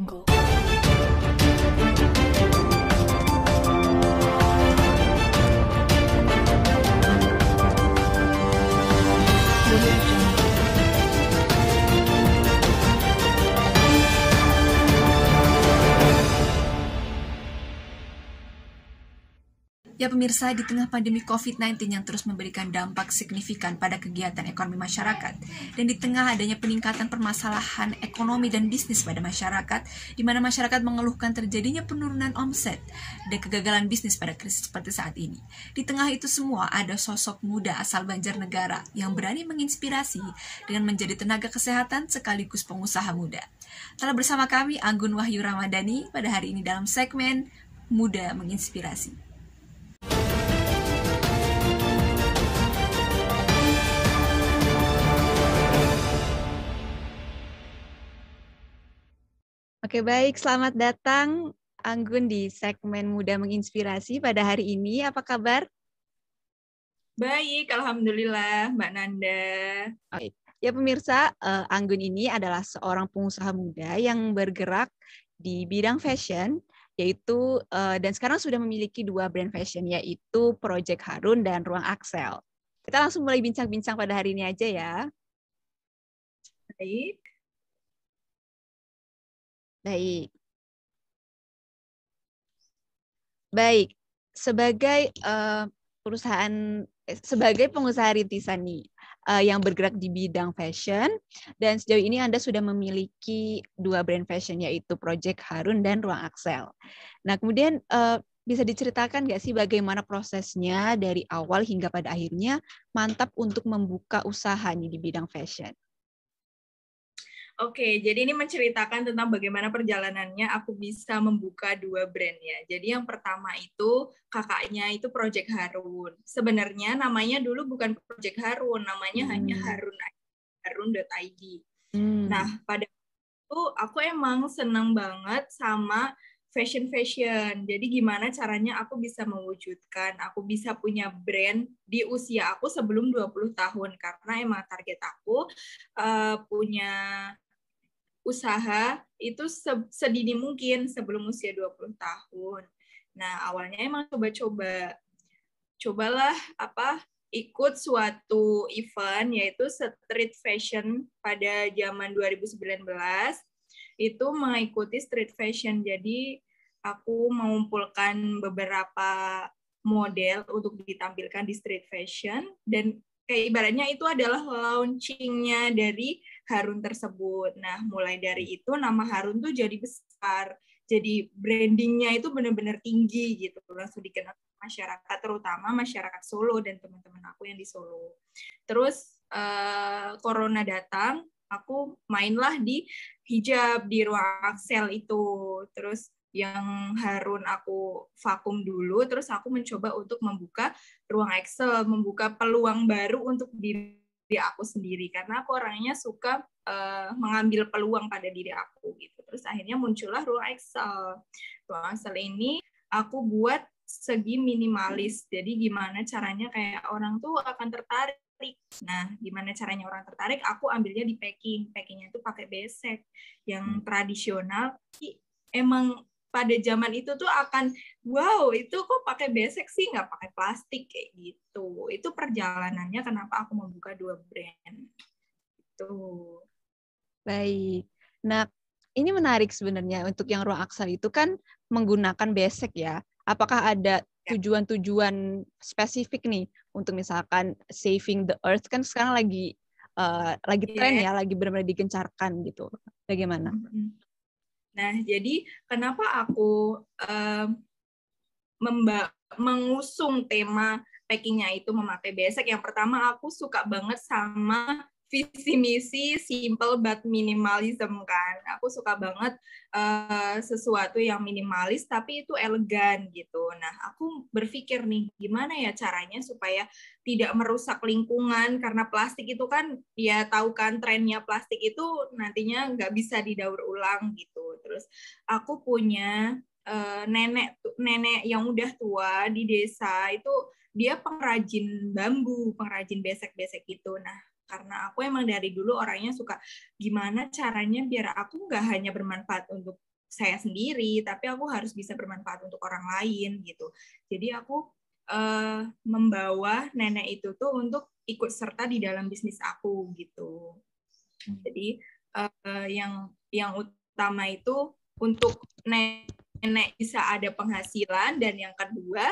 Go. Ya pemirsa, di tengah pandemi COVID-19 yang terus memberikan dampak signifikan pada kegiatan ekonomi masyarakat, dan di tengah adanya peningkatan permasalahan ekonomi dan bisnis pada masyarakat, di mana masyarakat mengeluhkan terjadinya penurunan omset dan kegagalan bisnis pada krisis seperti saat ini. Di tengah itu semua, ada sosok muda asal Banjarnegara yang berani menginspirasi dengan menjadi tenaga kesehatan sekaligus pengusaha muda. Telah bersama kami Anggun Wahyu Ramadhani pada hari ini dalam segmen Muda Menginspirasi. Oke, baik. Selamat datang Anggun di segmen Muda Menginspirasi pada hari ini. Apa kabar? Baik, Alhamdulillah, Mbak Nanda. Baik. Ya pemirsa, Anggun ini adalah seorang pengusaha muda yang bergerak di bidang fashion, yaitu dan sekarang sudah memiliki 2 brand fashion, yaitu Project Harun dan Ruang Axel. Kita langsung mulai bincang-bincang pada hari ini aja ya. Baik. Baik. Baik. Sebagai pengusaha rintisan nih, yang bergerak di bidang fashion, dan sejauh ini Anda sudah memiliki 2 brand fashion, yaitu Project Harun dan Ruang Axel. Nah, kemudian bisa diceritakan nggak sih bagaimana prosesnya dari awal hingga pada akhirnya mantap untuk membuka usaha nih di bidang fashion? Oke, jadi ini menceritakan tentang bagaimana perjalanannya aku bisa membuka 2 brand ya. Jadi yang pertama itu kakaknya itu Project Harun. Sebenarnya namanya dulu bukan Project Harun, namanya hanya harun.id. Nah, pada itu aku emang senang banget sama fashion. Jadi gimana caranya aku bisa mewujudkan, aku bisa punya brand di usia aku sebelum 20 tahun. Karena emang target aku punya usaha itu sedini mungkin sebelum usia 20 tahun. Nah, awalnya emang cobalah ikut suatu event yaitu street fashion pada zaman 2019. Itu mengikuti street fashion. Jadi aku mengumpulkan beberapa model untuk ditampilkan di street fashion, dan kayak ibaratnya itu adalah launching-nya dari Harun tersebut. Nah, mulai dari itu nama Harun tuh jadi besar. Jadi brandingnya itu benar-benar tinggi gitu. Langsung dikenal masyarakat, terutama masyarakat Solo dan teman-teman aku yang di Solo. Terus Corona datang, aku mainlah di hijab di Ruang Axel itu. Terus yang Harun aku vakum dulu, terus aku mencoba untuk membuka Ruang Axel, membuka peluang baru untuk diri aku sendiri, karena aku orangnya suka mengambil peluang pada diri aku gitu. Terus akhirnya muncullah Ruang Axel. Ruang Axel ini aku buat segi minimalis. Jadi gimana caranya kayak orang tuh akan tertarik. Nah, gimana caranya orang tertarik? Aku ambilnya di packing. Packingnya itu pakai besek yang tradisional. Emang pada zaman itu tuh akan, wow, itu kok pakai besek sih, nggak pakai plastik kayak gitu. Itu perjalanannya kenapa aku membuka 2 brand. Itu. Baik. Nah, ini menarik sebenarnya untuk yang Ruang Axel itu kan menggunakan besek ya. Apakah ada tujuan-tujuan spesifik nih untuk misalkan saving the earth, kan sekarang lagi tren ya, lagi benar-benar digencarkan gitu. Bagaimana? Nah, jadi kenapa aku mengusung tema packingnya itu memakai besek? Yang pertama, aku suka banget sama visi misi simple but minimalism kan. Aku suka banget sesuatu yang minimalis tapi itu elegan gitu. Nah, aku berpikir nih gimana ya caranya supaya tidak merusak lingkungan, karena plastik itu kan ya tahu kan trennya plastik itu nantinya nggak bisa didaur ulang gitu. Terus aku punya nenek yang udah tua di desa itu, dia pengrajin bambu, pengrajin besek-besek gitu. Nah, karena aku emang dari dulu orangnya suka gimana caranya biar aku nggak hanya bermanfaat untuk saya sendiri, tapi aku harus bisa bermanfaat untuk orang lain gitu. Jadi aku membawa nenek itu tuh untuk ikut serta di dalam bisnis aku gitu. Jadi yang utama itu untuk nenek bisa ada penghasilan, dan yang kedua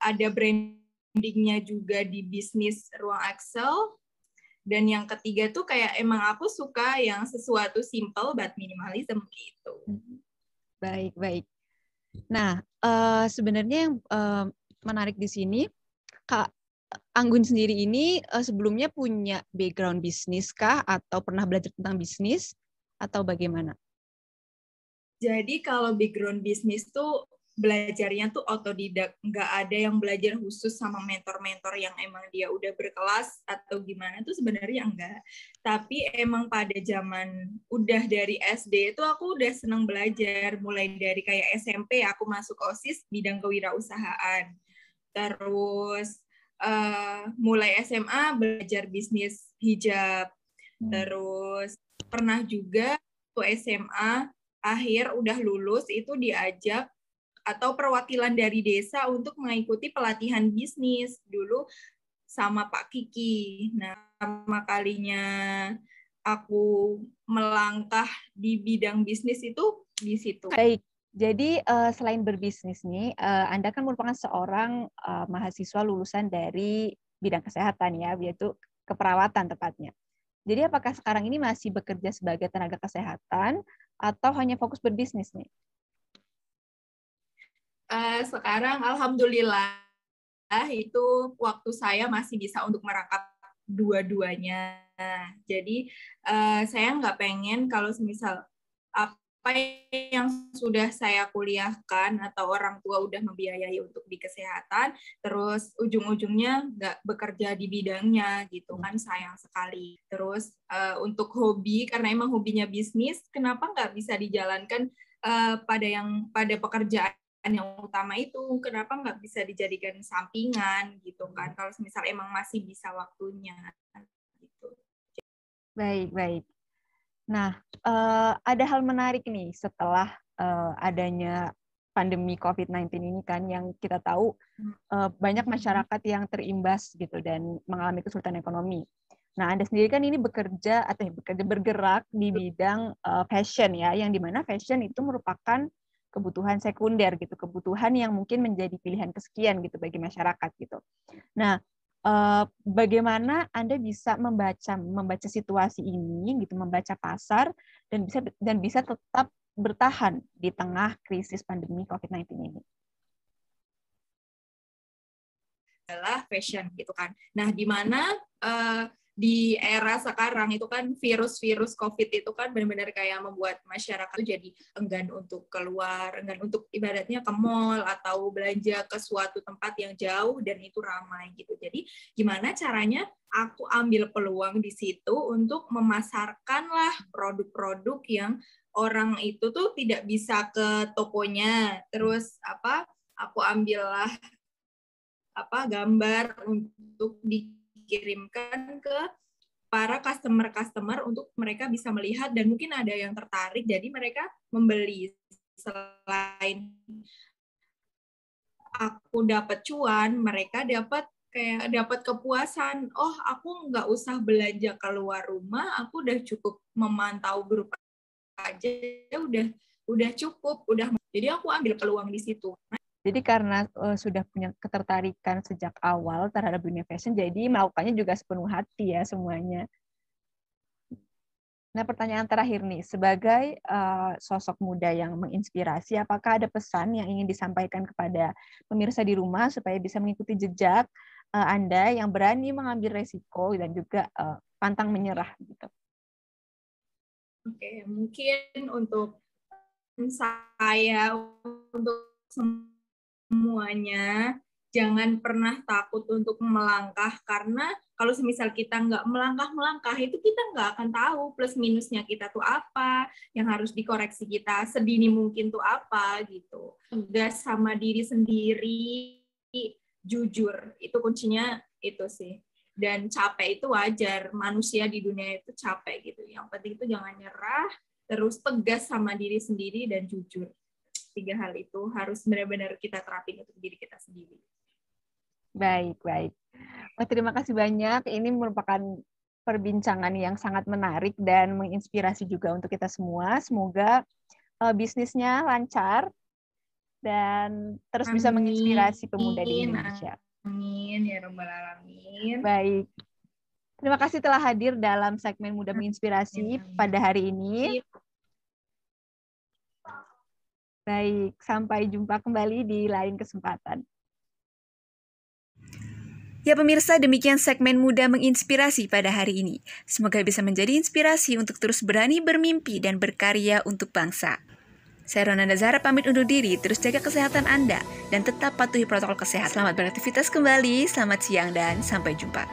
ada brandingnya juga di bisnis Ruang Axel. Dan yang ketiga tuh kayak emang aku suka yang sesuatu simple but minimalism gitu. Baik, baik. Nah, sebenarnya yang menarik di sini, Kak Anggun sendiri ini sebelumnya punya background bisnis kah? Atau pernah belajar tentang bisnis? Atau bagaimana? Jadi kalau background bisnis tuh belajarnya tuh otodidak, nggak ada yang belajar khusus sama mentor-mentor yang emang dia udah berkelas atau gimana tuh sebenarnya enggak. Tapi emang pada zaman udah dari SD itu aku udah seneng belajar, mulai dari kayak SMP aku masuk OSIS bidang kewirausahaan. Terus mulai SMA belajar bisnis hijab. Terus pernah juga waktu SMA akhir udah lulus itu diajak atau perwakilan dari desa untuk mengikuti pelatihan bisnis dulu sama Pak Kiki. Nah, pertama kalinya aku melangkah di bidang bisnis itu di situ. Baik, jadi selain berbisnis nih, Anda kan merupakan seorang mahasiswa lulusan dari bidang kesehatan ya, yaitu keperawatan tepatnya. Jadi apakah sekarang ini masih bekerja sebagai tenaga kesehatan atau hanya fokus berbisnis nih? Sekarang alhamdulillah itu waktu saya masih bisa untuk merangkap dua-duanya. Jadi saya nggak pengen kalau misal apa yang sudah saya kuliahkan atau orang tua udah membiayai untuk di kesehatan, terus ujung-ujungnya nggak bekerja di bidangnya gitu kan, sayang sekali. Terus untuk hobi, karena emang hobinya bisnis, kenapa nggak bisa dijalankan pada pekerjaan yang utama itu, kenapa nggak bisa dijadikan sampingan gitu kan, kalau misal emang masih bisa waktunya gitu. Baik, baik. Nah, ada hal menarik nih setelah adanya pandemi COVID-19 ini kan, yang kita tahu banyak masyarakat yang terimbas gitu dan mengalami kesulitan ekonomi. Nah, Anda sendiri kan ini bergerak di bidang fashion ya, yang dimana fashion itu merupakan kebutuhan sekunder gitu, kebutuhan yang mungkin menjadi pilihan kesekian gitu bagi masyarakat gitu. Nah, bagaimana Anda bisa membaca situasi ini gitu, membaca pasar dan bisa tetap bertahan di tengah krisis pandemi COVID-19 ini? Adalah fashion gitu kan. Nah, di mana di era sekarang itu kan virus COVID itu kan benar-benar kayak membuat masyarakat itu jadi enggan untuk keluar, enggan untuk ibaratnya ke mall atau belanja ke suatu tempat yang jauh dan itu ramai gitu. Jadi gimana caranya aku ambil peluang di situ untuk memasarkanlah produk-produk yang orang itu tuh tidak bisa ke tokonya. Terus aku ambillah gambar untuk dikirimkan ke para customer untuk mereka bisa melihat dan mungkin ada yang tertarik, jadi mereka membeli. Selain aku dapat cuan, mereka dapat kepuasan. Oh, aku nggak usah belanja keluar rumah, aku udah cukup memantau grup aja, udah cukup, jadi aku ambil peluang di situ. Jadi karena sudah punya ketertarikan sejak awal terhadap dunia fashion, jadi melakukannya juga sepenuh hati ya semuanya. Nah, pertanyaan terakhir nih, sebagai sosok muda yang menginspirasi, apakah ada pesan yang ingin disampaikan kepada pemirsa di rumah supaya bisa mengikuti jejak Anda yang berani mengambil resiko dan juga pantang menyerah gitu? Oke, mungkin untuk saya, untuk semuanya, jangan pernah takut untuk melangkah, karena kalau semisal kita nggak melangkah itu kita nggak akan tahu plus minusnya kita tuh apa, yang harus dikoreksi kita sedini mungkin tuh apa gitu. Tegas sama diri sendiri, jujur, itu kuncinya itu sih. Dan capek itu wajar, manusia di dunia itu capek gitu. Yang penting itu jangan nyerah, terus tegas sama diri sendiri dan jujur. 3 hal itu harus benar-benar kita terapin untuk diri kita sendiri. Baik. Oh, terima kasih banyak. Ini merupakan perbincangan yang sangat menarik dan menginspirasi juga untuk kita semua. Semoga bisnisnya lancar dan terus bisa menginspirasi pemuda di Indonesia. Amin ya rabbal alamin. Baik. Terima kasih telah hadir dalam segmen Muda Menginspirasi pada hari ini. Baik, sampai jumpa kembali di lain kesempatan. Ya pemirsa, demikian segmen Muda Menginspirasi pada hari ini. Semoga bisa menjadi inspirasi untuk terus berani bermimpi dan berkarya untuk bangsa. Saya Ronanda Zahra pamit undur diri, terus jaga kesehatan Anda dan tetap patuhi protokol kesehatan. Selamat beraktivitas kembali, selamat siang dan sampai jumpa.